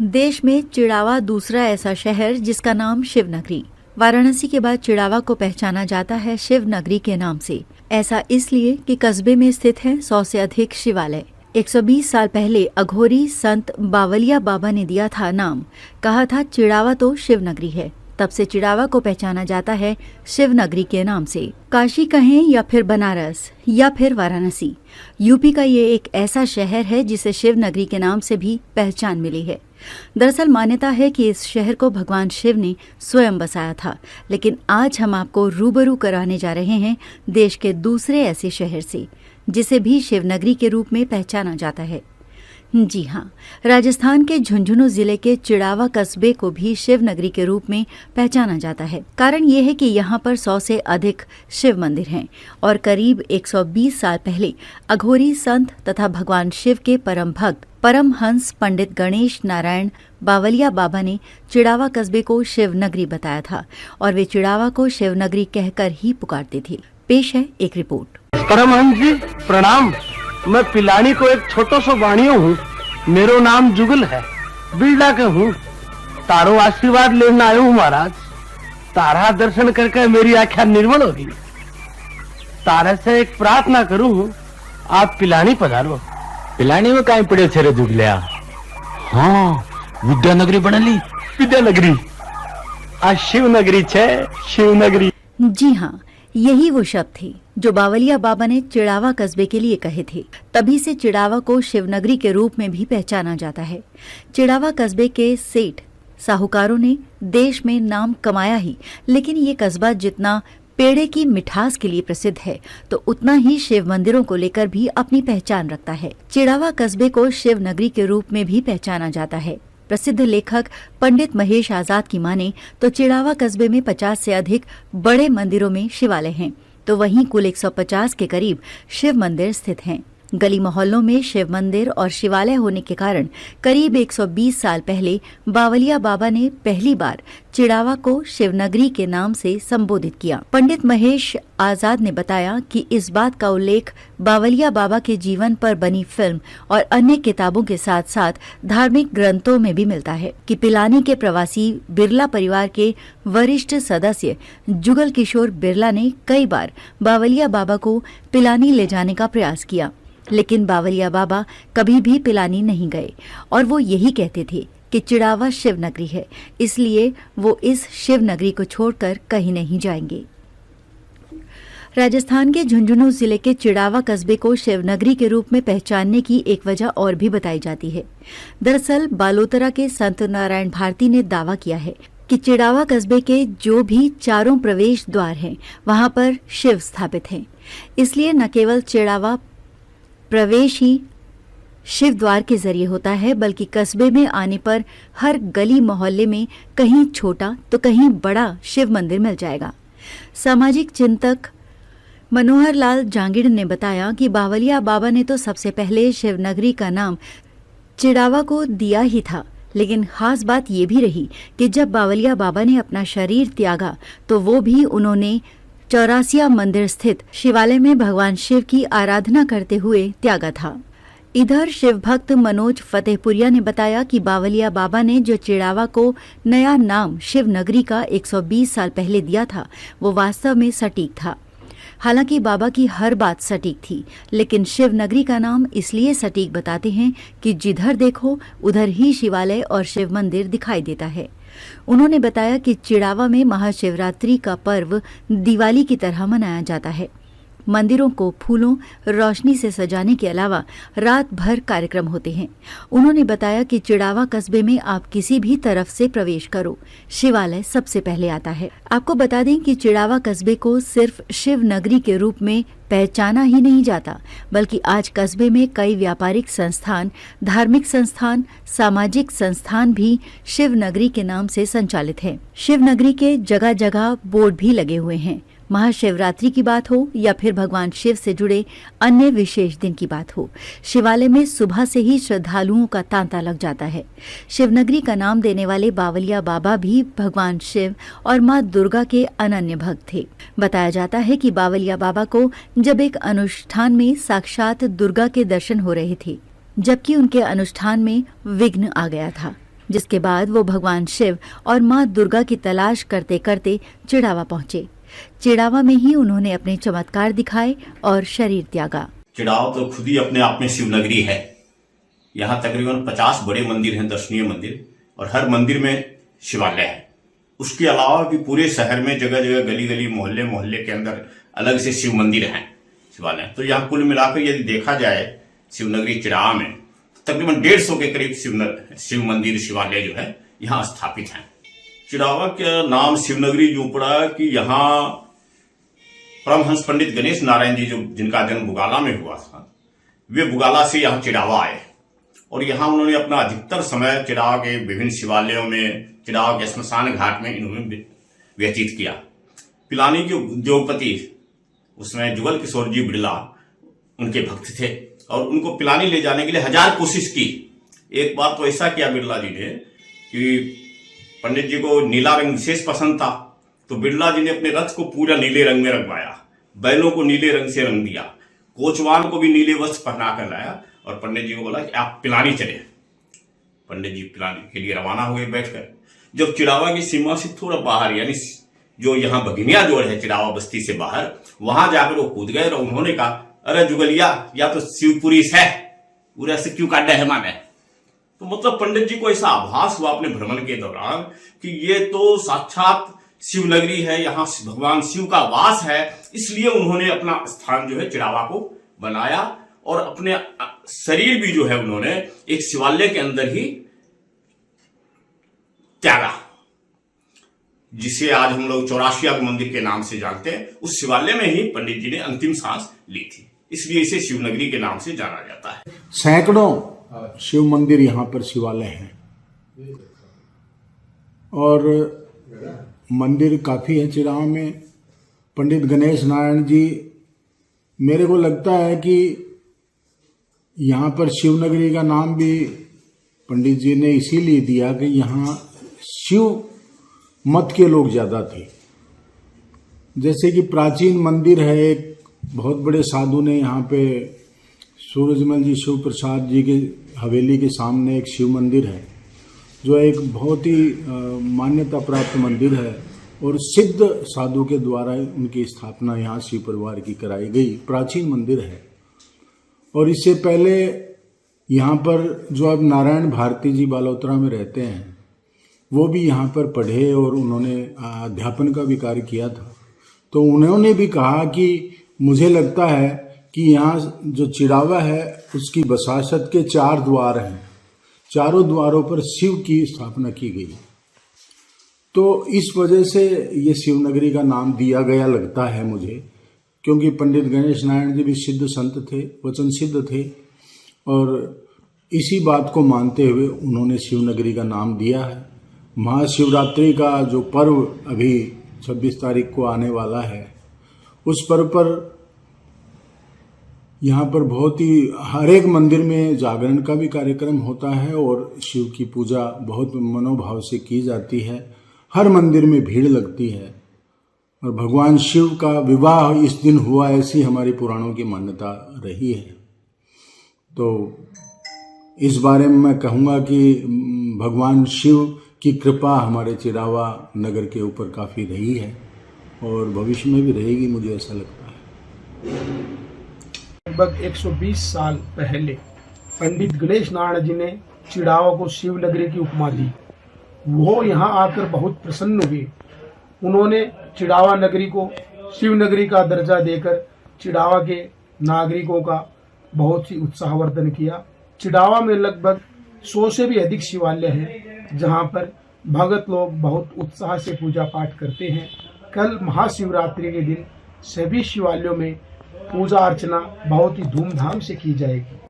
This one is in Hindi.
देश में चिड़ावा दूसरा ऐसा शहर जिसका नाम शिवनगरी। वाराणसी के बाद चिड़ावा को पहचाना जाता है शिवनगरी के नाम से। ऐसा इसलिए कि कस्बे में स्थित है 100 से अधिक शिवालय। 120 साल पहले अघोरी संत बावलिया बाबा ने दिया था नाम, कहा था चिड़ावा तो शिवनगरी है। तब से चिड़ावा को पहचाना जाता है शिवनगरी के नाम से। काशी कहें या फिर बनारस या फिर वाराणसी, यूपी का ये एक ऐसा शहर है जिसे शिवनगरी के नाम से भी पहचान मिली है। दरअसल मान्यता है कि इस शहर को भगवान शिव ने स्वयं बसाया था, लेकिन आज हम आपको रूबरू कराने जा रहे हैं देश के दूसरे ऐसे शहर से जिसे भी शिवनगरी के रूप में पहचाना जाता है। जी हाँ, राजस्थान के झुंझुनू जिले के चिड़ावा कस्बे को भी शिवनगरी के रूप में पहचाना जाता है। कारण ये है कि यहाँ पर 100 से अधिक शिव मंदिर हैं और करीब 120 साल पहले अघोरी संत तथा भगवान शिव के परम भक्त परमहंस पंडित गणेश नारायण बावलिया बाबा ने चिड़ावा कस्बे को शिवनगरी बताया था और वे चिड़ावा को शिवनगरी कहकर ही पुकारते थे। पेश है एक रिपोर्ट। परमहंस जी प्रणाम। मैं पिलानी को एक छोटो सो वाणियों हूँ। मेरो नाम जुगल है, बिरला के हूँ। तारो आशीर्वाद लेने आयो हूँ महाराज। तारा दर्शन करके मेरी आख्या निर्मल होगी। तारा से एक प्रार्थना करूँ हूँ, आप पिलानी पधारो। पिलानी में कहीं पड़े छे रे जुगलिया? हाँ, विद्यानगरी बनली। विद्यानगरी आ शिवनगरी छे, शिवनगरी। जी हाँ, यही वो शब्द थे जो बावलिया बाबा ने चिड़ावा कस्बे के लिए कहे थे। तभी से चिड़ावा को शिवनगरी के रूप में भी पहचाना जाता है। चिड़ावा कस्बे के सेठ साहूकारों ने देश में नाम कमाया ही, लेकिन ये कस्बा जितना पेड़े की मिठास के लिए प्रसिद्ध है तो उतना ही शिव मंदिरों को लेकर भी अपनी पहचान रखता है। चिड़ावा कस्बे को शिवनगरी के रूप में भी पहचाना जाता है। प्रसिद्ध लेखक पंडित महेश आजाद की माने तो चिड़ावा कस्बे में 50 से अधिक बड़े मंदिरों में शिवालय हैं, तो वहीं कुल 150 के करीब शिव मंदिर स्थित हैं। गली मोहल्लों में शिव मंदिर और शिवालय होने के कारण करीब 120 साल पहले बावलिया बाबा ने पहली बार चिड़ावा को शिवनगरी के नाम से संबोधित किया। पंडित महेश आजाद ने बताया कि इस बात का उल्लेख बावलिया बाबा के जीवन पर बनी फिल्म और अन्य किताबों के साथ साथ धार्मिक ग्रंथों में भी मिलता है कि पिलानी के प्रवासी बिरला परिवार के वरिष्ठ सदस्य जुगल किशोर बिरला ने कई बार बावलिया बाबा को पिलानी ले जाने का प्रयास किया, लेकिन बावलिया बाबा कभी भी पिलानी नहीं गए और वो यही कहते थे कि चिड़ावा शिवनगरी है, इसलिए वो इस शिवनगरी को छोड़कर कहीं नहीं जाएंगे। राजस्थान के झुंझुनू जिले के चिड़ावा कस्बे को शिवनगरी के रूप में पहचानने की एक वजह और भी बताई जाती है। दरअसल बालोतरा के संत नारायण भारती ने दावा किया है कि चिड़ावा कस्बे के जो भी चारों प्रवेश द्वार हैं, वहां पर शिव स्थापित हैं। इसलिए न केवल चिड़ावा प्रवेश ही शिव द्वार के जरिए होता है, बल्कि कस्बे में आने पर हर गली मोहल्ले में कहीं छोटा तो कहीं बड़ा शिव मंदिर मिल जाएगा। सामाजिक चिंतक मनोहर लाल जांगिड़ ने बताया कि बावलिया बाबा ने तो सबसे पहले शिवनगरी का नाम चिड़ावा को दिया ही था, लेकिन खास बात ये भी रही कि जब बावलिया बाबा ने अपना शरीर त्यागा तो वो भी उन्होंने चौरासिया मंदिर स्थित शिवालय में भगवान शिव की आराधना करते हुए त्यागा था। इधर शिव भक्त मनोज फतेहपुरिया ने बताया कि बावलिया बाबा ने जो चिड़ावा को नया नाम शिवनगरी का 120 साल पहले दिया था वो वास्तव में सटीक था। हालांकि बाबा की हर बात सटीक थी, लेकिन शिवनगरी का नाम इसलिए सटीक बताते हैं कि जिधर देखो उधर ही शिवालय और शिव मंदिर दिखाई देता है। उन्होंने बताया कि चिड़ावा में महाशिवरात्रि का पर्व दिवाली की तरह मनाया जाता है। मंदिरों को फूलों रोशनी से सजाने के अलावा रात भर कार्यक्रम होते हैं। उन्होंने बताया कि चिड़ावा कस्बे में आप किसी भी तरफ से प्रवेश करो, शिवालय सबसे पहले आता है। आपको बता दें कि चिड़ावा कस्बे को सिर्फ शिवनगरी के रूप में पहचाना ही नहीं जाता, बल्कि आज कस्बे में कई व्यापारिक संस्थान, धार्मिक संस्थान, सामाजिक संस्थान भी शिवनगरी के नाम से संचालित हैं। शिवनगरी के जगह जगह बोर्ड भी लगे हुए हैं। महाशिवरात्रि की बात हो या फिर भगवान शिव से जुड़े अन्य विशेष दिन की बात हो, शिवालय में सुबह से ही श्रद्धालुओं का तांता लग जाता है। शिवनगरी का नाम देने वाले बावलिया बाबा भी भगवान शिव और मां दुर्गा के अनन्य भक्त थे। बताया जाता है कि बावलिया बाबा को जब एक अनुष्ठान में साक्षात दुर्गा के दर्शन हो रहे थे, जबकि उनके अनुष्ठान में विघ्न आ गया था। जिसके बाद वो भगवान शिव और मां दुर्गा की तलाश करते करते चिड़ावा पहुंचे। चिड़ावा में ही उन्होंने अपने चमत्कार दिखाए और शरीर त्यागा। चिड़ाव तो खुद ही अपने आप में शिवनगरी है। यहाँ तकरीबन 50 बड़े मंदिर हैं, दर्शनीय मंदिर, और हर मंदिर में शिवालय है। उसके अलावा भी पूरे शहर में जगह जगह, गली गली, मोहल्ले मोहल्ले के अंदर अलग से शिव मंदिर हैं, शिवालय। तो यहाँ कुल मिलाकर यदि देखा जाए शिवनगरी चिड़ावा में तकरीबन 150 के करीब शिव मंदिर, शिवालय जो है यहाँ स्थापित हैं। चिड़ावा का नाम शिवनगरी यूं पड़ा कि यहाँ परमहंस पंडित गणेश नारायण जी, जो जिनका जन्म बुगाला में हुआ था, वे बुगाला से यहाँ चिड़ावा आए और यहाँ उन्होंने अपना अधिकतर समय चिड़ावा के विभिन्न शिवालयों में, चिड़ावा के स्मशान घाट में इन्होंने व्यतीत किया। पिलानी के उद्योगपति उसमें जुगल किशोर जी बिड़ला उनके भक्त थे और उनको पिलानी ले जाने के लिए 1000 कोशिश की। एक बार तो ऐसा किया बिड़ला जी ने कि पंडित जी को नीला रंग विशेष पसंद था, तो बिड़ला जी ने अपने रथ को पूरा नीले रंग में रंगवाया, बैलों को नीले रंग से रंग दिया, कोचवान को भी नीले वस्त्र पहना कर लाया और पंडित जी को बोला कि आप पिलानी चले। पंडित जी पिलानी के लिए रवाना हुए बैठकर। जब चिड़ावा की सीमा से थोड़ा बाहर, यानी जो यहाँ बघिनिया जोड़ है चिड़ावा बस्ती से बाहर, वहां जाकर वो कूद गए और उन्होंने कहा, अरे जुगलिया, या तो शिवपुरी है, पूरा से क्यों काटा है माने। तो मतलब पंडित जी को ऐसा आभास हुआ अपने भ्रमण के दौरान कि ये तो साक्षात शिवनगरी है, यहाँ भगवान शिव का वास है। इसलिए उन्होंने अपना स्थान जो है चिड़ावा को बनाया और अपने शरीर भी जो है उन्होंने एक शिवालय के अंदर ही त्यागा, जिसे आज हम लोग 84 मंदिर के नाम से जानते हैं। उस शिवालय में ही पंडित जी ने अंतिम सांस ली थी, इसलिए इसे शिवनगरी के नाम से जाना जाता है। सैकड़ों शिव मंदिर यहाँ पर शिवालय हैं और मंदिर काफ़ी है चिड़ावा में। पंडित गणेश नारायण जी, मेरे को लगता है कि यहाँ पर शिवनगरी का नाम भी पंडित जी ने इसीलिए दिया कि यहाँ शिव मत के लोग ज़्यादा थे। जैसे कि प्राचीन मंदिर है, एक बहुत बड़े साधु ने यहाँ पे सूरजमल जी शिव प्रसाद जी के हवेली के सामने एक शिव मंदिर है, जो एक बहुत ही मान्यता प्राप्त मंदिर है और सिद्ध साधु के द्वारा उनकी स्थापना यहाँ शिव परिवार की कराई गई। प्राचीन मंदिर है। और इससे पहले यहाँ पर जो अब नारायण भारती जी बालोतरा में रहते हैं, वो भी यहाँ पर पढ़े और उन्होंने अध्यापन का भी कार्य किया था। तो उन्होंने भी कहा कि मुझे लगता है कि यहाँ जो चिड़ावा है उसकी बसासत के 4 द्वार हैं, चारों द्वारों पर शिव की स्थापना की गई। तो इस वजह से ये शिवनगरी का नाम दिया गया लगता है मुझे, क्योंकि पंडित गणेश नारायण जी भी सिद्ध संत थे, वचन सिद्ध थे और इसी बात को मानते हुए उन्होंने शिवनगरी का नाम दिया है। महाशिवरात्रि का जो पर्व अभी 26 तारीख को आने वाला है, उस पर्व पर यहाँ पर बहुत ही हर एक मंदिर में जागरण का भी कार्यक्रम होता है और शिव की पूजा बहुत मनोभाव से की जाती है। हर मंदिर में भीड़ लगती है और भगवान शिव का विवाह इस दिन हुआ, ऐसी हमारी पुराणों की मान्यता रही है। तो इस बारे में मैं कहूँगा कि भगवान शिव की कृपा हमारे चिड़ावा नगर के ऊपर काफ़ी रही है और भविष्य में भी रहेगी, मुझे ऐसा लगता है। लगभग 120 साल पहले पंडित गणेश नारायण जी ने चिड़ावा को शिवनगरी की उपमा दी। वो यहाँ आकर बहुत प्रसन्न हुए। उन्होंने चिड़ावा नगरी को शिवनगरी का दर्जा देकर चिड़ावा के नागरिकों का बहुत ही उत्साहवर्धन किया। चिड़ावा में लगभग 100 से भी अधिक शिवालय हैं, जहाँ पर भगत लोग बहुत उत्साह से पूजा पाठ करते हैं। कल महाशिवरात्रि के दिन सभी शिवालयों में पूजा अर्चना बहुत ही धूमधाम से की जाएगी।